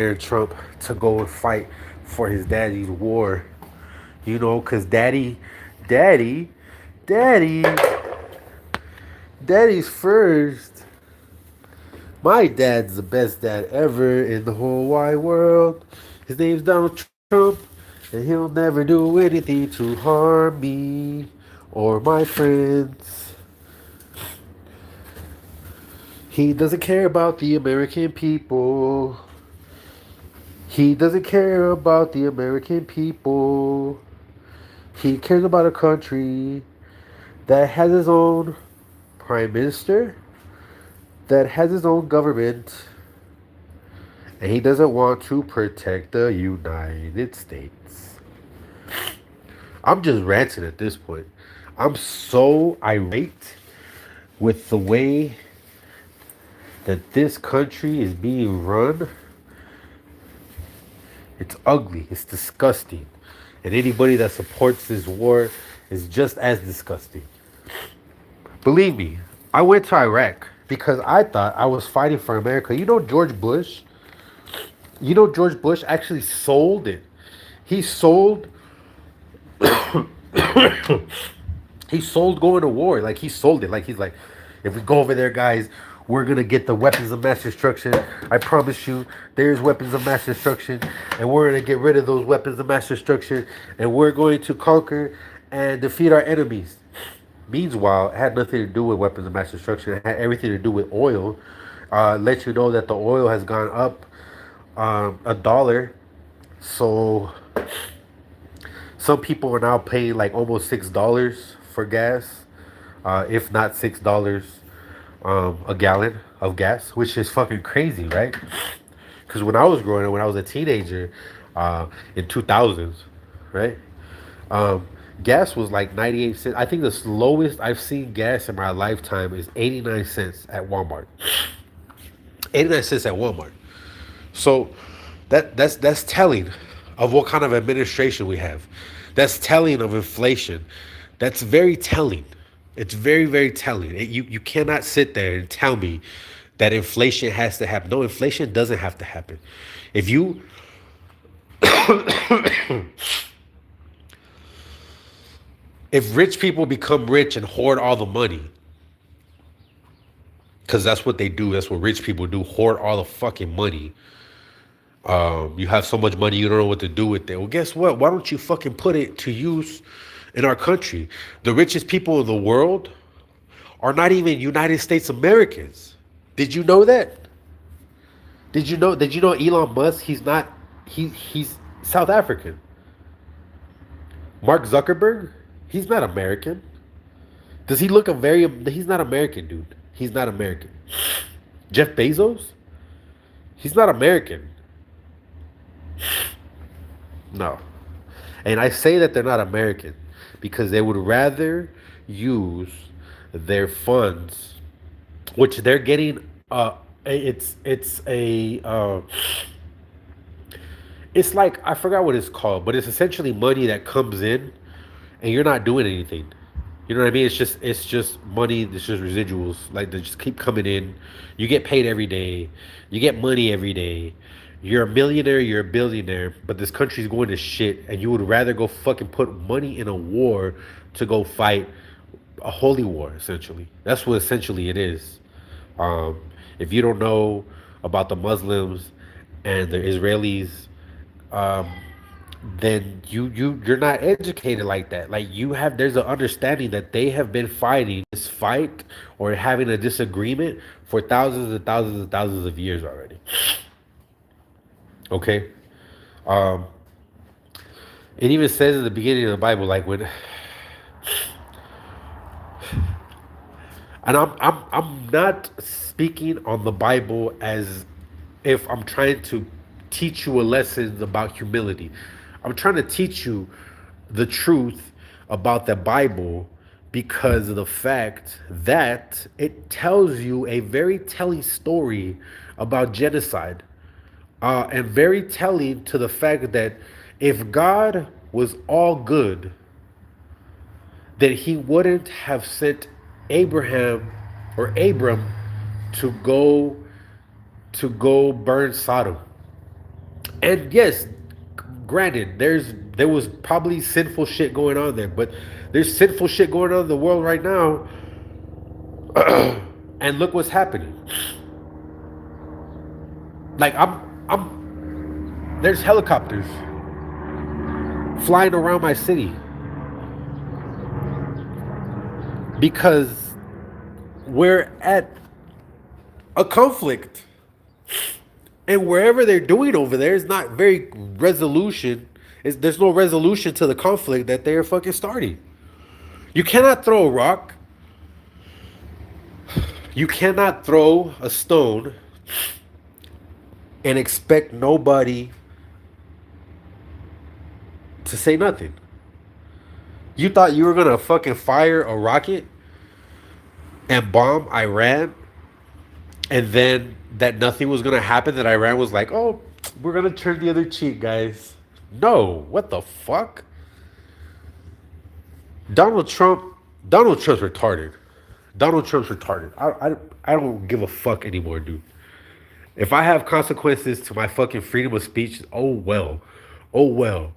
Trump to go and fight for his daddy's war. You know, cause daddy, daddy, daddy's first. My dad's the best dad ever in the whole wide world. His name's Donald Trump, and he'll never do anything to harm me or my friends. He doesn't care about the American people. He doesn't care about the American people. He cares about a country that has its own prime minister, that has its own government, and he doesn't want to protect the United States. I'm just ranting at this point. I'm so irate with the way that this country is being run. It's ugly. It's disgusting. And anybody that supports this war is just as disgusting. Believe me, I went to Iraq because I thought I was fighting for America. You know George Bush? You know George Bush actually sold it. He sold he sold going to war. Like he sold it. Like he's like, if we go over there, guys, we're gonna get the weapons of mass destruction. I promise you, there's weapons of mass destruction, and we're gonna get rid of those weapons of mass destruction, and we're going to conquer and defeat our enemies. Meanwhile, it had nothing to do with weapons of mass destruction. It had everything to do with oil. Let you know that the oil has gone up $1. So some people are now paying like almost $6 for gas, if not $6 a gallon of gas, which is fucking crazy, right? Because when I was growing up, when I was a teenager, in 2000s, right? Um, Gas was like 98 cents. I think the lowest I've seen gas in my lifetime is 89 cents at Walmart. 89 cents at Walmart. So that's telling of what kind of administration we have. That's telling of inflation. That's very telling. It's very, very telling. You cannot sit there and tell me that inflation has to happen. No, inflation doesn't have to happen. If you if rich people become rich and hoard all the money, because that's what they do. That's what rich people do. Hoard all the fucking money. You have so much money you don't know what to do with it. Well, guess what? Why don't you fucking put it to use in our country? The richest people in the world are not even United States Americans. Did you know that? Did you know Elon Musk, he's South African. Mark Zuckerberg, he's not American. Does he look he's not American, dude. He's not American. Jeff Bezos, he's not American. No. And I say that they're not American because they would rather use their funds, which they're getting. It's a it's like I forgot what it's called, but it's essentially money that comes in, and you're not doing anything. You know what I mean? It's just money. It's just residuals. Like they just keep coming in. You get paid every day. You get money every day. You're a millionaire. You're a billionaire. But this country's going to shit, and you would rather go fucking put money in a war to go fight a holy war. Essentially, that's what essentially it is. Um, if you don't know about the Muslims and the Israelis, um, then you're not educated like that. Like there's an understanding that they have been fighting this fight or having a disagreement for thousands and thousands and thousands of years already. Okay, um, it even says in the beginning of the Bible, like when, and I'm not speaking on the Bible as if I'm trying to teach you a lesson about humility. I'm trying to teach you the truth about the Bible because of the fact that it tells you a very telling story about genocide. And very telling to the fact that if God was all good, then he wouldn't have sent Abraham or Abram to go burn Sodom. And yes, granted, there was probably sinful shit going on there, but there's sinful shit going on in the world right now, and look what's happening. Like there's helicopters flying around my city because we're at a conflict, and wherever they're doing over there is not very resolution. There's no resolution to the conflict that they're fucking starting. You cannot throw a rock. You cannot throw a stone and expect nobody to say nothing. You thought you were gonna fucking fire a rocket and bomb Iran, and then that nothing was gonna happen, that Iran was like, oh, we're gonna turn the other cheek, guys. No, what the fuck? Donald Trump, Donald Trump's retarded. Donald Trump's retarded. I don't give a fuck anymore, dude. If I have consequences to my fucking freedom of speech, oh well, oh well.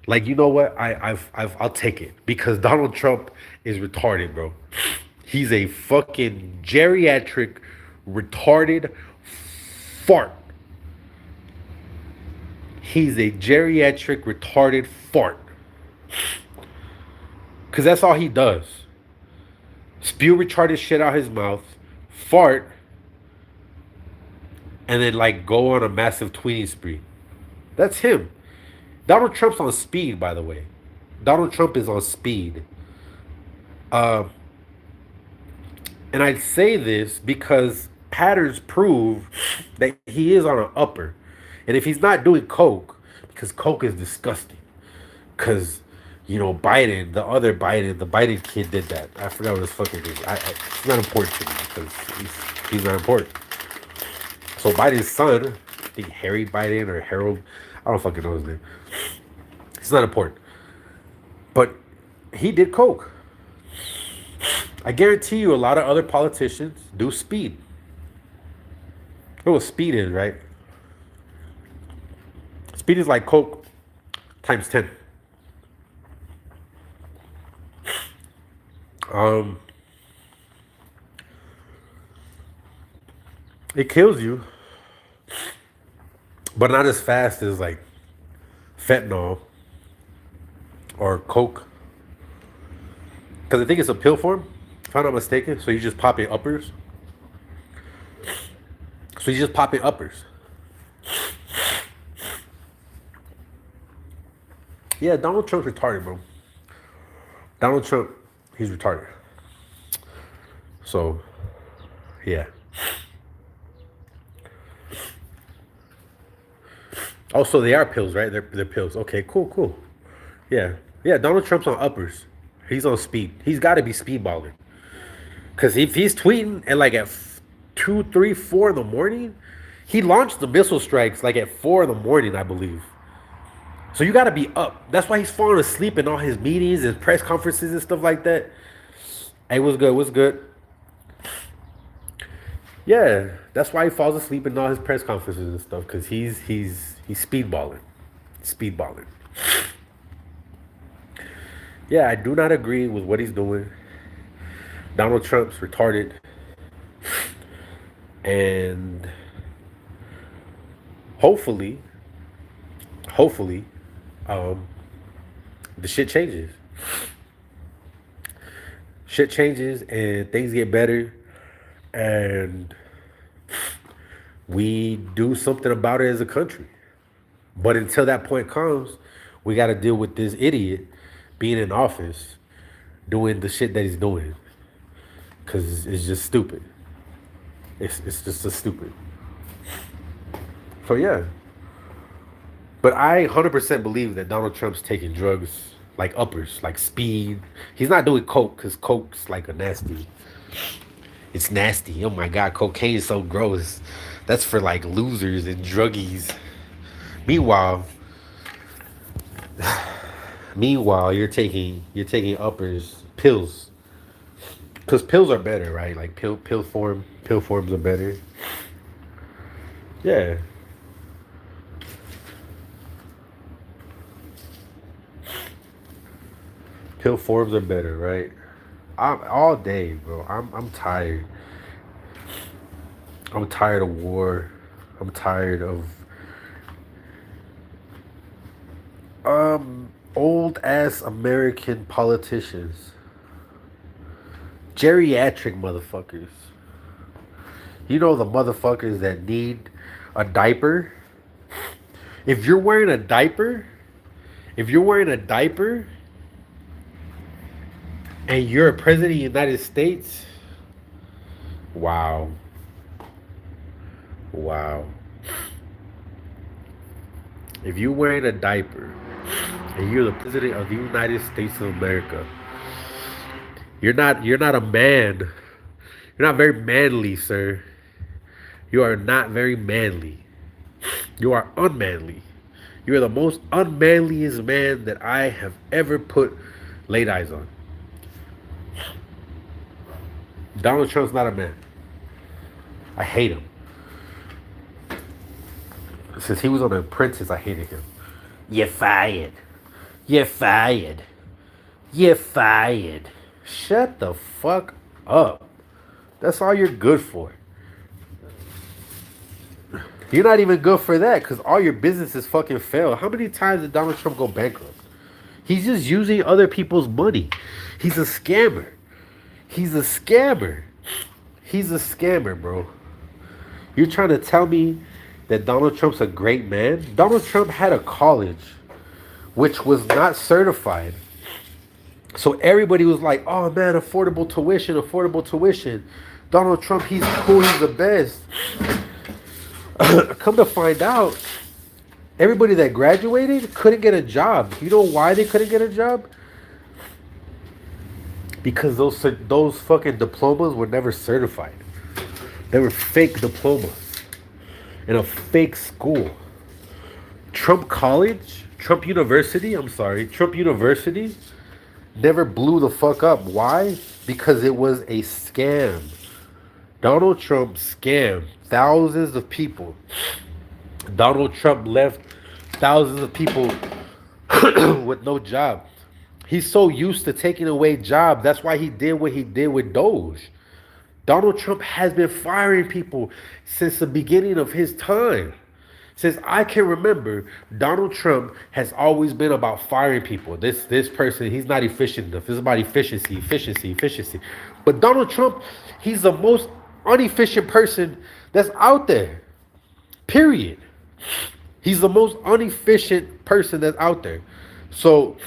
Like, you know what? I'll take it because Donald Trump is retarded, bro. He's a fucking geriatric, retarded fart. He's a geriatric, retarded fart. Because that's all he does. Spew retarded shit out his mouth, fart, and then like go on a massive tweeting spree. That's him. Donald Trump's on speed, by the way. Donald Trump is on speed. Uh, and I say this because patterns prove that he is on an upper. And if he's not doing coke, because coke is disgusting. Because, you know, Biden, the other Biden, the Biden kid did that. I forgot what his fucking name is. It's not important to me because he's not important. So Biden's son, I think Harry Biden or Harold, I don't fucking know his name. It's not important. But he did coke. I guarantee you a lot of other politicians do speed. You know what speed is, right? Speed is like coke times 10. Um, it kills you, but not as fast as like fentanyl or coke. Because I think it's a pill form, if I'm not mistaken. So you just pop it uppers. Yeah, Donald Trump's retarded, bro. Donald Trump, he's retarded. So, yeah. Also, they are pills, right? They're pills. Okay, cool. Yeah. Yeah, Donald Trump's on uppers. He's on speed. He's got to be speedballing. Because if he's tweeting at 2, 3, 4 in the morning, he launched the missile strikes like at 4 in the morning, I believe. So you got to be up. That's why he's falling asleep in all his meetings and press conferences and stuff like that. Hey, what's good? What's good? Yeah, that's why he falls asleep in all his press conferences and stuff, because he's speedballing. Speedballing. Yeah, I do not agree with what he's doing. Donald Trump's retarded. And hopefully, the shit changes. Shit changes and things get better, and we do something about it as a country. But until that point comes, we got to deal with this idiot being in office doing the shit that he's doing, because it's just stupid. It's just so stupid. So yeah. But I 100% believe that Donald Trump's taking drugs like uppers, like speed. He's not doing coke because coke's like a nasty. It's nasty. Oh my God, cocaine is so gross. That's for like losers and druggies. Meanwhile, you're taking uppers, pills, because pills are better, right? Like pill forms are better. Yeah. Pill forms are better, right? I'm all day, bro. I'm tired. I'm tired of war. I'm tired of old ass American politicians. Geriatric motherfuckers. You know the motherfuckers that need a diaper? If you're wearing a diaper, if you're wearing a diaper and you're a president of the United States, wow. Wow. If you're wearing a diaper and you're the president of the United States of America, you're not a man. You're not very manly, sir. You are not very manly. You are unmanly. You are the most unmanliest man that I have ever put laid eyes on. Donald Trump's not a man. I hate him. Since he was on The Apprentice, I hated him. You're fired. You're fired. You're fired. Shut the fuck up. That's all you're good for. You're not even good for that because all your businesses fucking fail. How many times did Donald Trump go bankrupt? He's just using other people's money. He's a scammer. He's a scammer. He's a scammer, bro. You're trying to tell me that Donald Trump's a great man? Donald Trump had a college which was not certified. So everybody was like, oh man, affordable tuition, affordable tuition. Donald Trump, he's cool, he's the best. Come to find out, everybody that graduated couldn't get a job. You know why they couldn't get a job? Because those fucking diplomas were never certified. They were fake diplomas in a fake school. Trump College, Trump University, Trump University never blew the fuck up. Why? Because it was a scam. Donald Trump scammed thousands of people. Donald Trump left thousands of people with no job. He's so used to taking away jobs. That's why he did what he did with Doge. Donald Trump has been firing people since the beginning of his time. Since I can remember, Donald Trump has always been about firing people. This person, he's not efficient enough. This is about efficiency. But Donald Trump, he's the most inefficient person that's out there. Period. He's the most inefficient person that's out there. So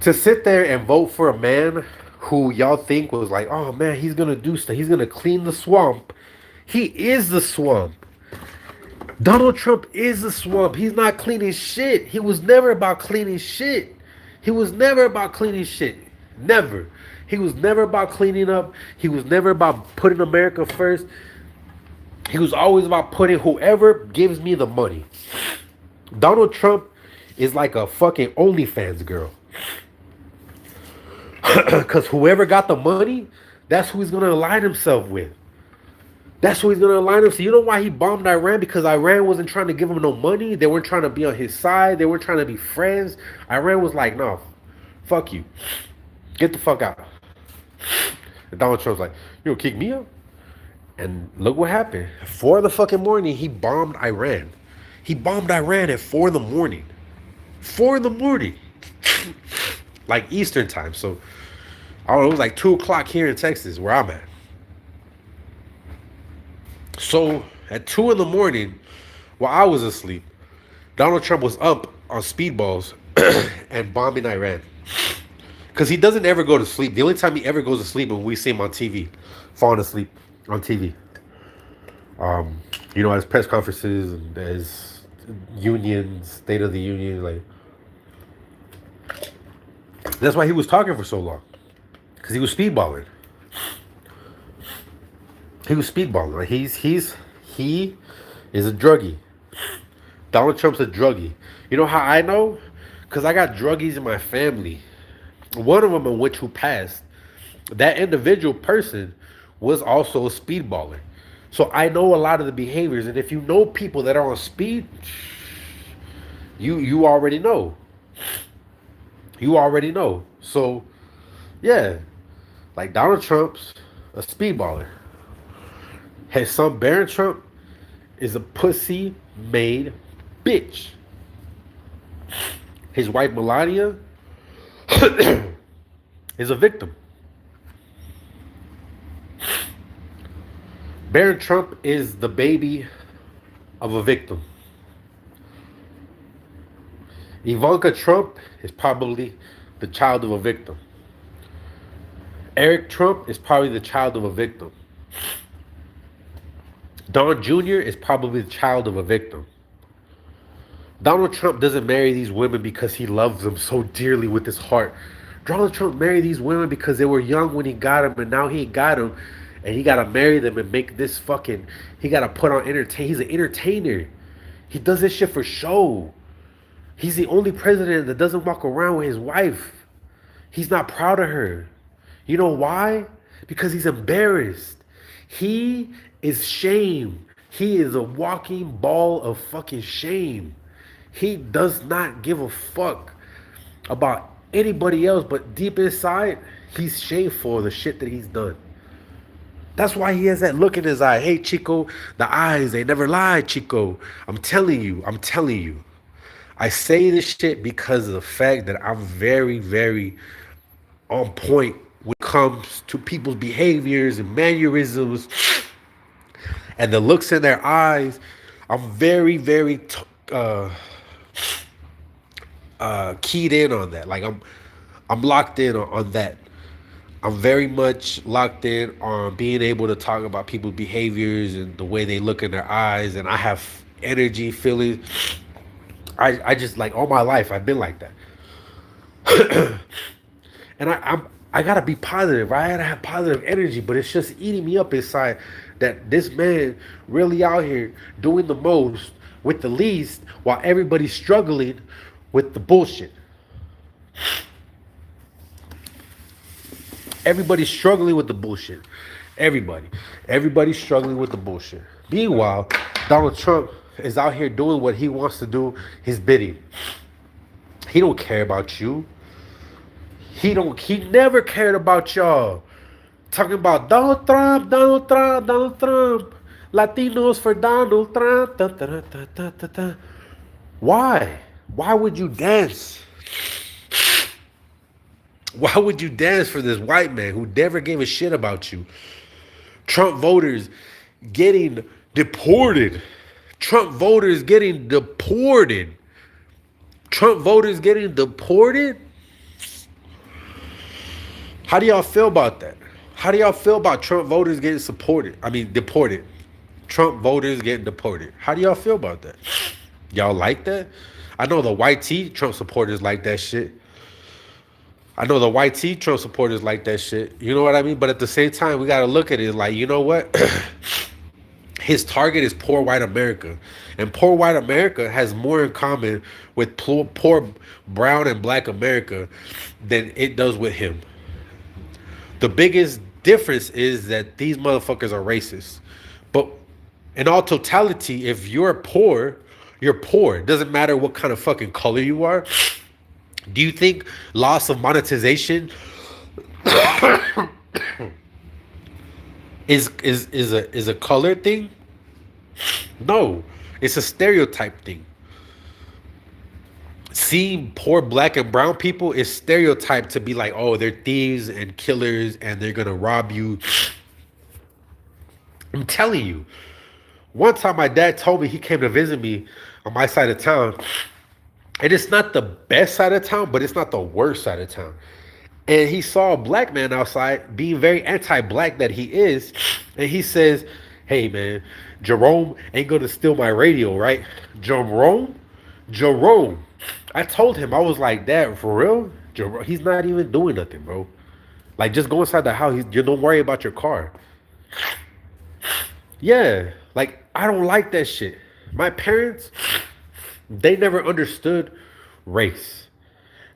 to sit there and vote for a man who y'all think was like, oh man, he's gonna do stuff, he's gonna clean the swamp. He is the swamp. Donald Trump is the swamp. He's not cleaning shit. He was never about cleaning shit. He was never about cleaning shit. Never. He was never about cleaning up. He was never about putting America first. He was always about putting whoever gives me the money. Donald Trump is like a fucking OnlyFans girl. Because whoever got the money, that's who he's going to align himself with. That's who he's going to align himself. You know why he bombed Iran? Because Iran wasn't trying to give him no money. They weren't trying to be on his side. They weren't trying to be friends. Iran was like, no, fuck you. Get the fuck out. And Donald Trump's like, you gonna kick me out? And look what happened. 4 in the fucking morning, he bombed Iran. He bombed Iran at 4 in the morning. 4 in the morning. Like Eastern time. So, I don't know, it was like 2 o'clock here in Texas, where I'm at. So, at 2 in the morning, while I was asleep, Donald Trump was up on speedballs and bombing Iran. Because he doesn't ever go to sleep. The only time he ever goes to sleep is when we see him on TV. Falling asleep on TV. You know, at his press conferences and his union, State of the Union, like. That's why he was talking for so long. Because he was speedballing. He was speedballing. Like he is a druggie. Donald Trump's a druggie. You know how I know? Because I got druggies in my family. One of them, in which who passed, that individual person was also a speedballer. So I know a lot of the behaviors. And if you know people that are on speed, you already know. You already know. So yeah, like Donald Trump's a speedballer. His son Barron Trump is a pussy made bitch. His wife Melania is a victim. Barron Trump is the baby of a victim. Ivanka Trump is probably the child of a victim. Eric Trump is probably the child of a victim. Don Jr. is probably the child of a victim. Donald Trump doesn't marry these women because he loves them so dearly with his heart. Donald Trump married these women because they were young when he got them, and now he got them, and he gotta marry them and make this fucking. He gotta put on entertain. He's an entertainer. He does this shit for show. He's the only president that doesn't walk around with his wife. He's not proud of her. You know why? Because he's embarrassed. He is shame. He is a walking ball of fucking shame. He does not give a fuck about anybody else, but deep inside, he's shameful of the shit that he's done. That's why he has that look in his eye. Hey, Chico, the eyes, they never lie, Chico. I'm telling you, I'm telling you. I say this shit because of the fact that I'm very, very on point when it comes to people's behaviors and mannerisms and the looks in their eyes. I'm very, very keyed in on that. Like I'm locked in on that. I'm very much locked in on being able to talk about people's behaviors and the way they look in their eyes. And I have energy, feelings. I just like all my life I've been like that. And I gotta be positive. Right? I gotta have positive energy, but it's just eating me up inside that this man really out here doing the most with the least while everybody's struggling with the bullshit. Everybody's struggling with the bullshit. Everybody. Everybody's struggling with the bullshit. Meanwhile, Donald Trump is out here doing what he wants to do, his bidding. He don't care about you. He never cared about y'all. Talking about Donald Trump, Donald Trump, Donald Trump. Latinos for Donald Trump. Da, da, da, da, da, da. Why? Why would you dance? Why would you dance for this white man who never gave a shit about you? Trump voters getting deported. Trump voters getting deported. Trump voters getting deported? How do y'all feel about that? How do y'all feel about Trump voters getting deported? Trump voters getting deported. How do y'all feel about that? Y'all like that? I know the white tee Trump supporters like that shit. I know the white tee Trump supporters like that shit. You know what I mean? But at the same time, we got to look at it like, you know what? His target is poor white America. And poor white America has more in common with poor brown and black America than it does with him. The biggest difference is that these motherfuckers are racist. But in all totality, if you're poor, you're poor. It doesn't matter what kind of fucking color you are. Do you think loss of monetization is a color thing? No, it's a stereotype thing. Seeing poor black and brown people is stereotyped to be like, oh, they're thieves and killers and they're gonna rob you. I'm telling you. One time my dad told me he came to visit me on my side of town. And it's not the best side of town, but it's not the worst side of town. And he saw a black man outside being very anti-black that he is. And he says, hey man, Jerome ain't gonna steal my radio, right? Jerome? Jerome. I told him, I was like, Dad, for real? Jerome, he's not even doing nothing, bro. Like, just go inside the house. You don't worry about your car. Yeah, like, I don't like that shit. My parents, they never understood race.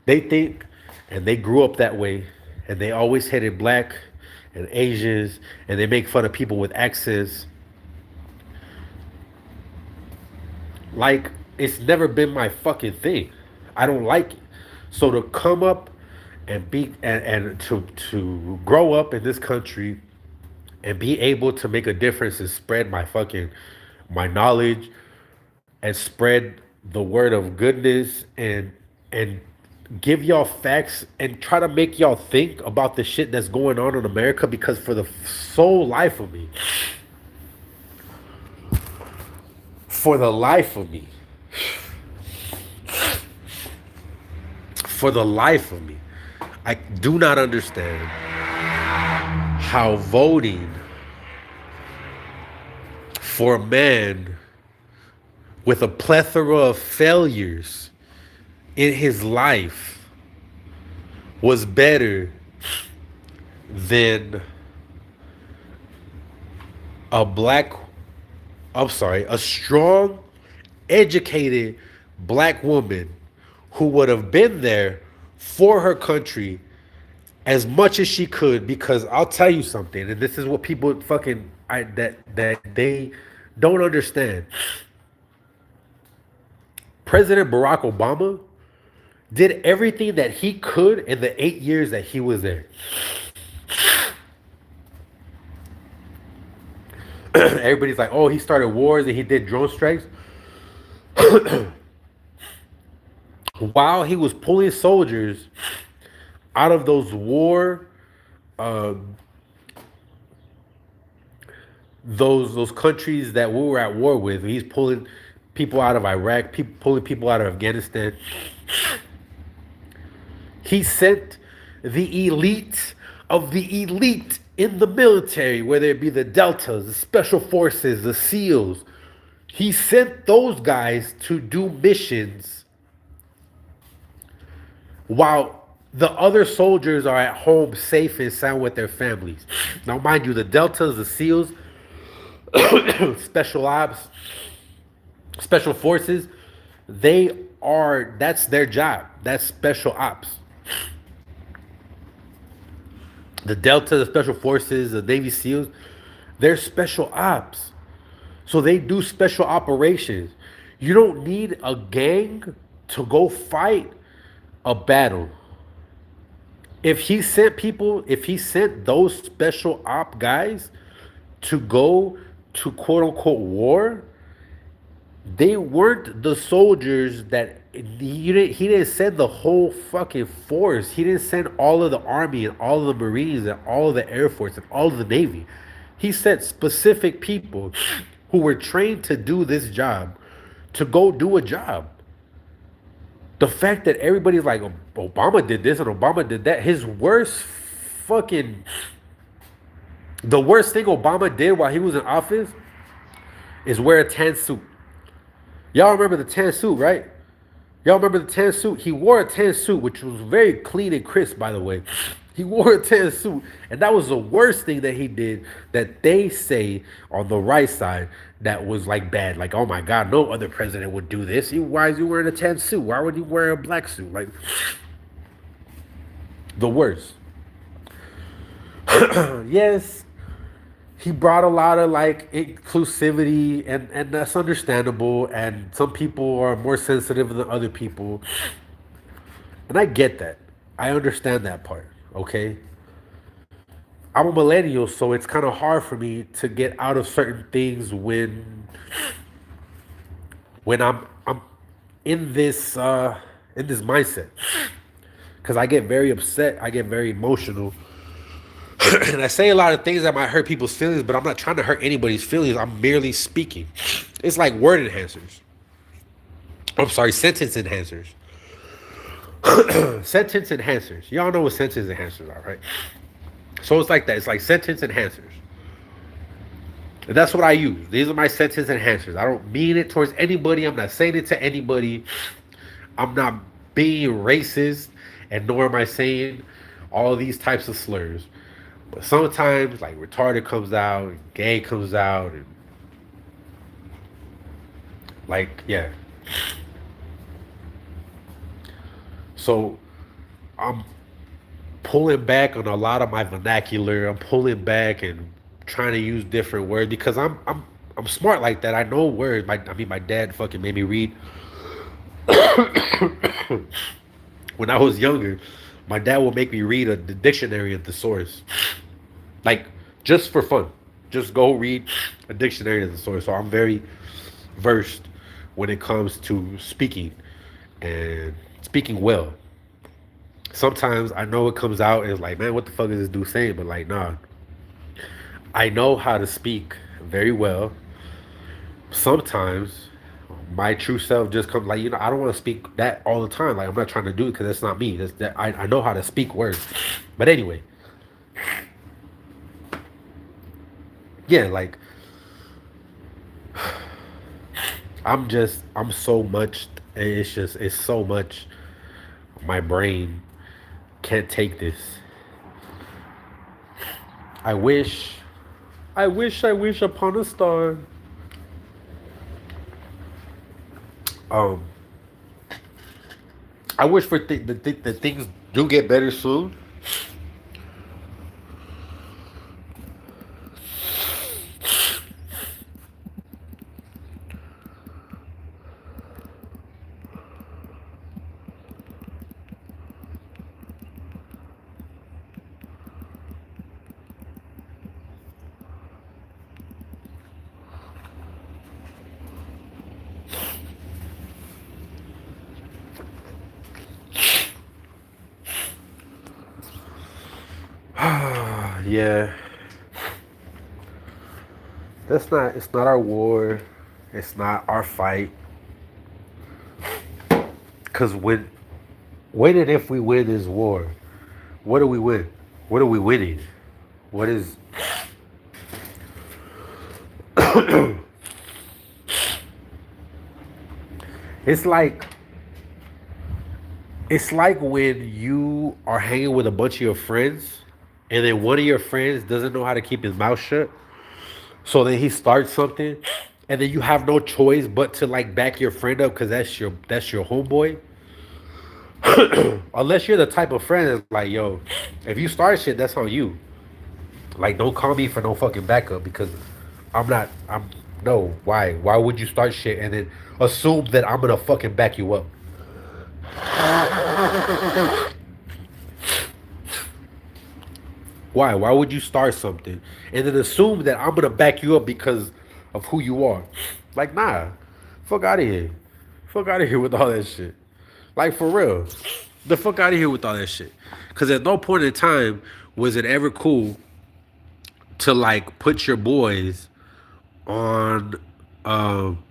They think, and they grew up that way, and they always hated black and Asians, and they make fun of people with accents. Like, it's never been my fucking thing. I don't like it. So to come up and be and to grow up in this country and be able to make a difference and spread my knowledge and spread the word of goodness and give y'all facts and try to make y'all think about the shit that's going on in America, because for the sole life of me, for the life of me, for the life of me, I do not understand how voting for a man with a plethora of failures in his life was better than a black, I'm sorry, a strong, educated black woman who would have been there for her country as much as she could. Because I'll tell you something, and this is what people that they don't understand. President Barack Obama did everything that he could in the 8 years that he was there. Everybody's like, oh, he started wars and he did drone strikes. While he was pulling soldiers out of those um, those countries that we were at war with, he's pulling people out of Iraq, pulling people out of Afghanistan. He sent the elite of the elite in the military, whether it be the Deltas, the Special Forces, the SEALs. He sent those guys to do missions while the other soldiers are at home safe and sound with their families. Now, mind you, the Deltas, the SEALs, Special Ops, Special Forces, that's their job. That's Special Ops. The Delta, the Special Forces, the Navy SEALs, they're Special Ops. So they do special operations. You don't need a gang to go fight a battle. If he sent those special op guys to go to quote unquote war, they weren't the soldiers that he didn't send the whole fucking force. He didn't send all of the army and all of the Marines and all of the Air Force and all of the Navy. He sent specific people who were trained to do this job to go do a job. The fact that everybody's like, Obama did this and Obama did that. The worst thing Obama did while he was in office is wear a tan suit. Y'all remember the tan suit, right? Y'all remember the tan suit? He wore a tan suit, which was very clean and crisp, by the way. He wore a tan suit, and that was the worst thing that he did, that they say on the right side that was like bad. Like, oh my God, no other president would do this. Why is he wearing a tan suit? Why would he wear a black suit? Like, the worst. Yes, he brought a lot of like inclusivity, and that's understandable. And some people are more sensitive than other people. And I get that. I understand that part. Okay. I'm a millennial, so it's kind of hard for me to get out of certain things when I'm in this mindset. Cause I get very upset, I get very emotional. And I say a lot of things that might hurt people's feelings, but I'm not trying to hurt anybody's feelings. I'm merely speaking. It's like word enhancers. I'm sorry, sentence enhancers. Sentence enhancers. Y'all know what sentence enhancers are, right? So it's like that. It's like sentence enhancers. And that's what I use. These are my sentence enhancers. I don't mean it towards anybody. I'm not saying it to anybody. I'm not being racist, and nor am I saying all these types of slurs. But sometimes, like, retarded comes out, and gay comes out, and like, yeah. So I'm pulling back on a lot of my vernacular. I'm pulling back and trying to use different words because I'm smart like that. I know words. My dad fucking made me read when when I was younger, my dad would make me read the dictionary of the source, like just for fun. Just go read a dictionary of the source. So I'm very versed when it comes to speaking and speaking well. Sometimes I know it comes out as like, man, what the fuck is this dude saying? But like, nah, I know how to speak very well. Sometimes my true self just comes like, I don't want to speak that all the time. Like I'm not trying to do it because that's not me. That's that I know how to speak words. But anyway, yeah, like I'm so much. It's so much. My brain can't take this. I wish, I wish upon a star. Um, I wish for the things do get better soon. Yeah, that's not. It's not our war. It's not our fight. Cause when and if we win this war, what do we win? What are we winning? What is? It's like it's like when you are hanging with a bunch of your friends, and then one of your friends doesn't know how to keep his mouth shut. So then he starts something, and then you have no choice but to like back your friend up because that's your homeboy. Unless you're the type of friend that's like, yo, if you start shit, that's on you. Like, don't call me for no fucking backup because I'm not. I'm no. Why? Why would you start shit and then assume that I'm gonna fucking back you up? Why? Why would you start something and then assume that I'm gonna back you up because of who you are? Like, nah. Fuck out of here. Fuck out of here with all that shit. Like for real. The fuck out of here with all that shit. Cause at no point in time was it ever cool to like put your boys on um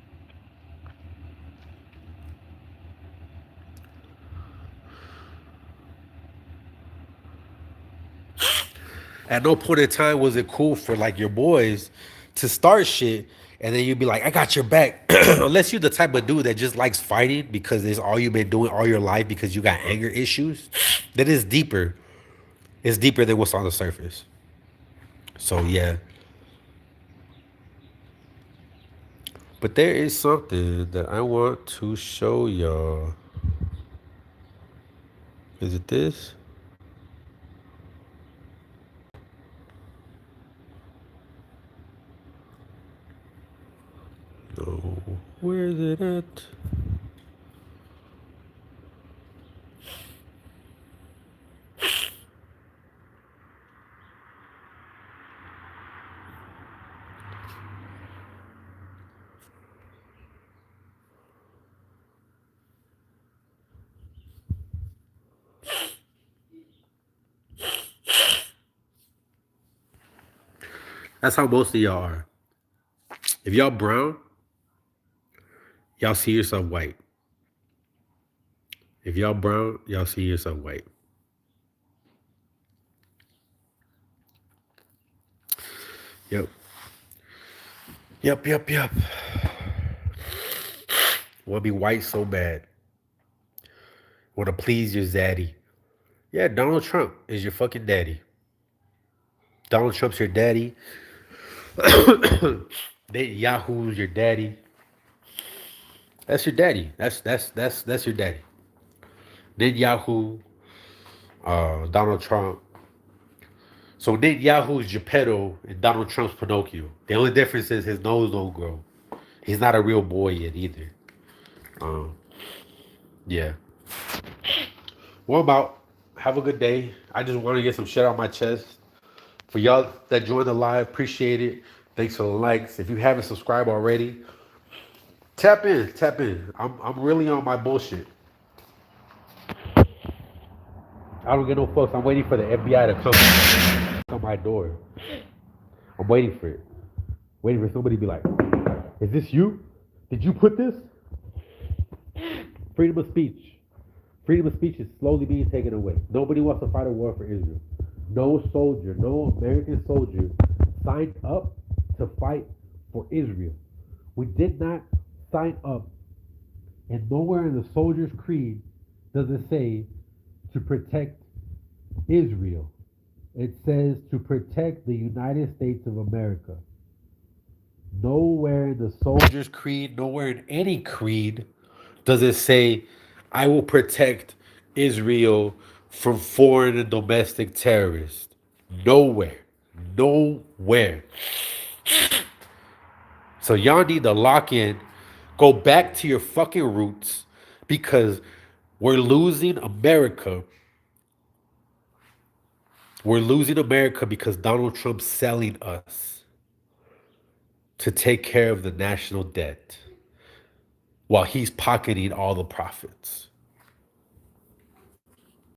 at no point in time was it cool for like your boys to start shit and then you'd be like, I got your back. Unless you're the type of dude that just likes fighting because it's all you've been doing all your life because you got anger issues, that is deeper. It's deeper than what's on the surface. So yeah. But there is something that I want to show y'all. Is it this? No. Where is it at? That's how most of y'all are. If y'all brown, y'all see yourself white. If y'all brown, y'all see yourself white. Yep. Yep, yep, yep. Want to be white so bad. Want to please your zaddy. Yeah, Donald Trump is your fucking daddy. Donald Trump's your daddy. Yahoo's your daddy. That's your daddy. That's your daddy. Then Yahoo, Donald Trump. So then Yahoo's Geppetto and Donald Trump's Pinocchio. The only difference is his nose don't grow. He's not a real boy yet either. Um, yeah. Well, I'm out. Have a good day. I just want to get some shit out my chest. For y'all that joined the live, appreciate it. Thanks for the likes. If you haven't subscribed already, tap in, tap in. I'm really on my bullshit. I don't get no fucks. I'm waiting for the FBI to come on my door. I'm waiting for it. Waiting for somebody to be like, "Is this you? Did you put this?" Freedom of speech. Freedom of speech is slowly being taken away. Nobody wants to fight a war for Israel. No soldier, no American soldier signed up to fight for Israel. We did not sign up, and nowhere in the soldier's creed does it say to protect Israel. It says to protect the United States of America. Nowhere in the soldier's creed, nowhere in any creed does it say, I will protect Israel from foreign and domestic terrorists. Nowhere. Nowhere. So y'all need to lock in, go back to your fucking roots because we're losing America. We're losing America because Donald Trump's selling us to take care of the national debt while he's pocketing all the profits.